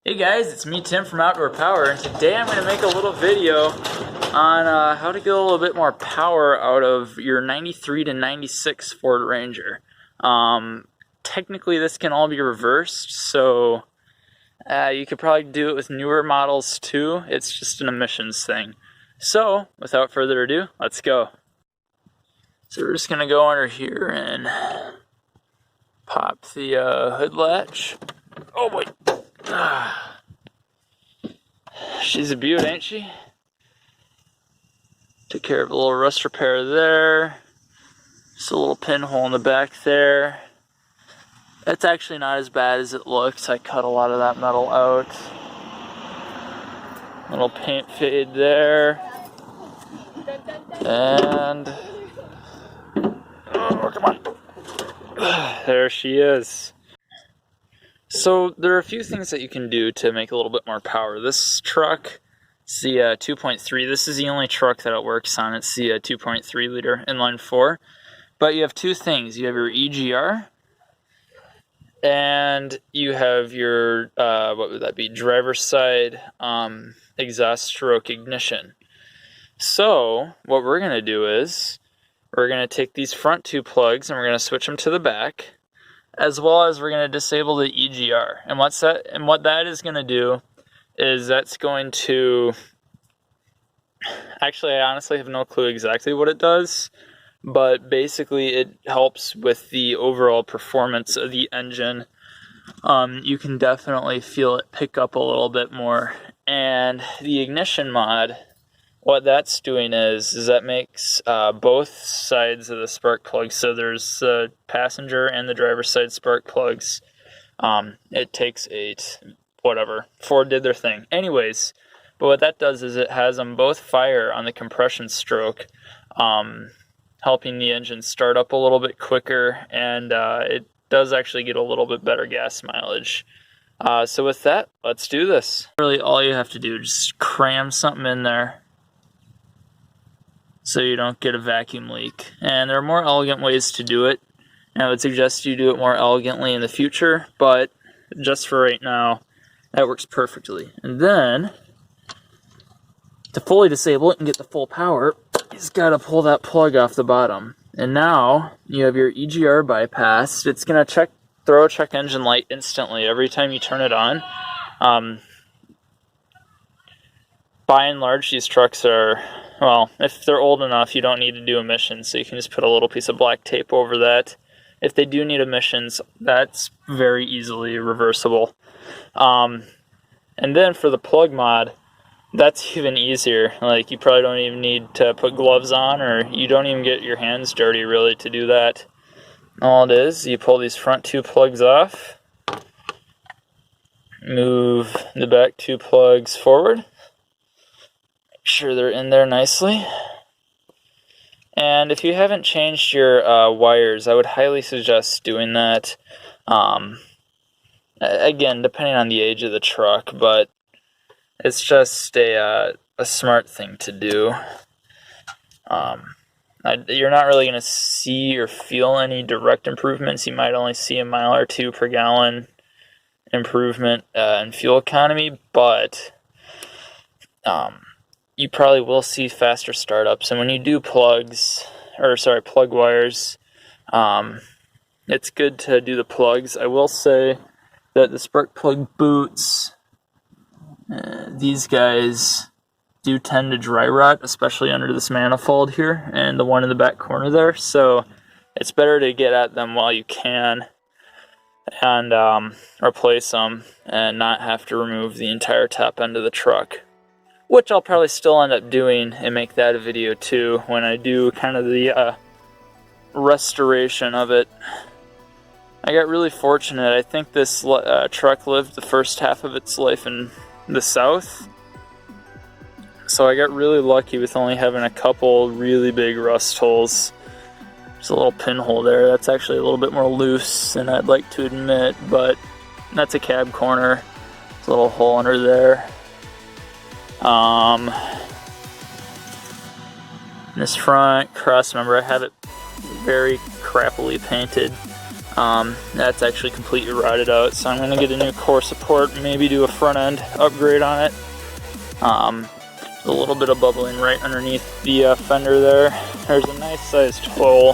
Hey guys, it's me Tim from Outdoor Power, and today I'm going to make a little video on how to get a little bit more power out of your 93 to 96 Ford Ranger. Technically this can all be reversed, so you could probably do it with newer models too. It's just an emissions thing. So without further ado, let's go. So we're just going to go under here and pop the hood latch. Oh boy. She's a beaut, ain't she? Took care of a little rust repair there. Just a little pinhole in the back there. That's actually not as bad as it looks. I cut a lot of that metal out. Little paint fade there. And oh, come on. There she is. So there are a few things that you can do to make a little bit more power. This truck, it's the 2.3. This is the only truck that it works on. It's the 2.3 liter inline 4. But you have two things. You have your EGR, and you have your, what would that be, driver's side exhaust stroke ignition. So what we're going to do is we're going to take these front two plugs and we're going to switch them to the back, as well as we're going to disable the EGR. And what that is going to do is that's going to, actually I honestly have no clue exactly what it does, but basically it helps with the overall performance of the engine. You can definitely feel it pick up a little bit more. And the ignition mod, what that's doing is that makes both sides of the spark plug, so there's the passenger and the driver's side spark plugs. It takes 8, whatever. Ford did their thing. Anyways, but what that does is it has them both fire on the compression stroke, helping the engine start up a little bit quicker, and it does actually get a little bit better gas mileage. So with that, let's do this. Really all you have to do is just cram something in there so you don't get a vacuum leak. And there are more elegant ways to do it, and I would suggest you do it more elegantly in the future, but just for right now, that works perfectly. And then, to fully disable it and get the full power, you just gotta pull that plug off the bottom. And now, you have your EGR bypassed. It's gonna throw a check engine light instantly every time you turn it on. By and large, these trucks are, well, if they're old enough, you don't need to do emissions, so you can just put a little piece of black tape over that. If they do need emissions, that's very easily reversible. And then for the plug mod, that's even easier. Like, you probably don't even need to put gloves on, or you don't even get your hands dirty really to do that. All it is, you pull these front two plugs off, move the back two plugs forward, sure they're in there nicely. And if you haven't changed your wires, I would highly suggest doing that. Again, depending on the age of the truck, but it's just a smart thing to do. You're not really going to see or feel any direct improvements. You might only see a mile or two per gallon improvement in fuel economy, but you probably will see faster startups. And when you do plug wires, it's good to do the plugs. I will say that the spark plug boots, these guys do tend to dry rot, especially under this manifold here and the one in the back corner there. So it's better to get at them while you can and replace them and not have to remove the entire top end of the truck, which I'll probably still end up doing and make that a video too when I do kind of the restoration of it. I got really fortunate. I think this truck lived the first half of its life in the South, so I got really lucky with only having a couple really big rust holes. There's a little pinhole there that's actually a little bit more loose than I'd like to admit, but that's a cab corner. There's a little hole under there. This front cross member, I have it very crappily painted. That's actually completely rotted out, so I'm going to get a new core support, maybe do a front end upgrade on it. A little bit of bubbling right underneath the fender there. There's a nice sized hole.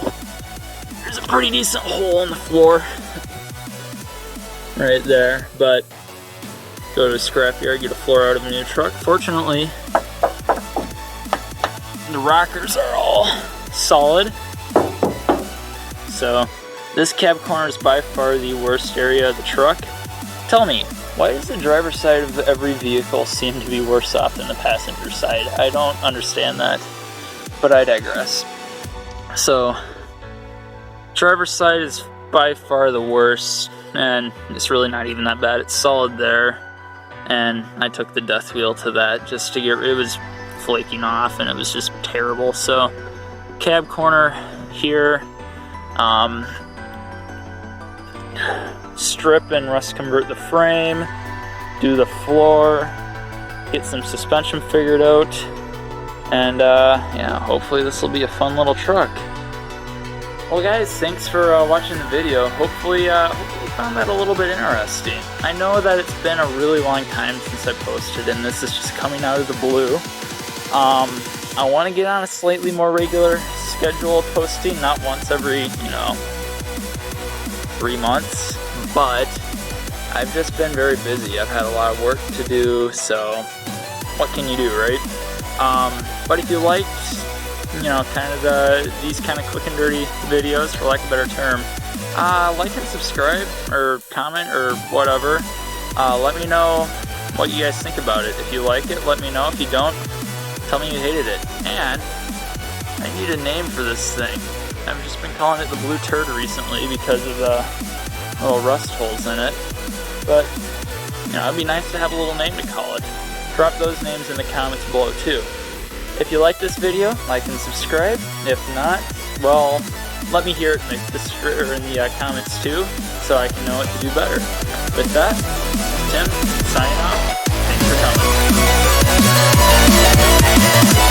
There's a pretty decent hole in the floor right there, but go to a scrapyard, get a floor out of a new truck. Fortunately, the rockers are all solid. So this cab corner is by far the worst area of the truck. Tell me, why does the driver's side of every vehicle seem to be worse off than the passenger side? I don't understand that, but I digress. So, driver's side is by far the worst, and it's really not even that bad. It's solid there, and I took the death wheel to that just to get rid of it. It was flaking off, and it was just terrible. So, cab corner here, strip and rust convert the frame, do the floor, get some suspension figured out, and yeah, hopefully this will be a fun little truck. Well guys, thanks for watching the video. Hopefully you found that a little bit interesting. I know that it's been a really long time since I posted, and this is just coming out of the blue. I want to get on a slightly more regular schedule of posting, not once every, 3 months, but I've just been very busy. I've had a lot of work to do, so what can you do, right? But if you liked, kind of these kind of quick and dirty videos, for lack of a better term, like and subscribe, or comment, or whatever. Let me know what you guys think about it. If you like it, let me know. If you don't, tell me you hated it. And I need a name for this thing. I've just been calling it the blue turd recently because of the little rust holes in it. But, it'd be nice to have a little name to call it. Drop those names in the comments below too. If you like this video, like and subscribe. If not, well, let me hear it in the comments too, so I can know what to do better. With that, Tim, signing off. Thanks for coming.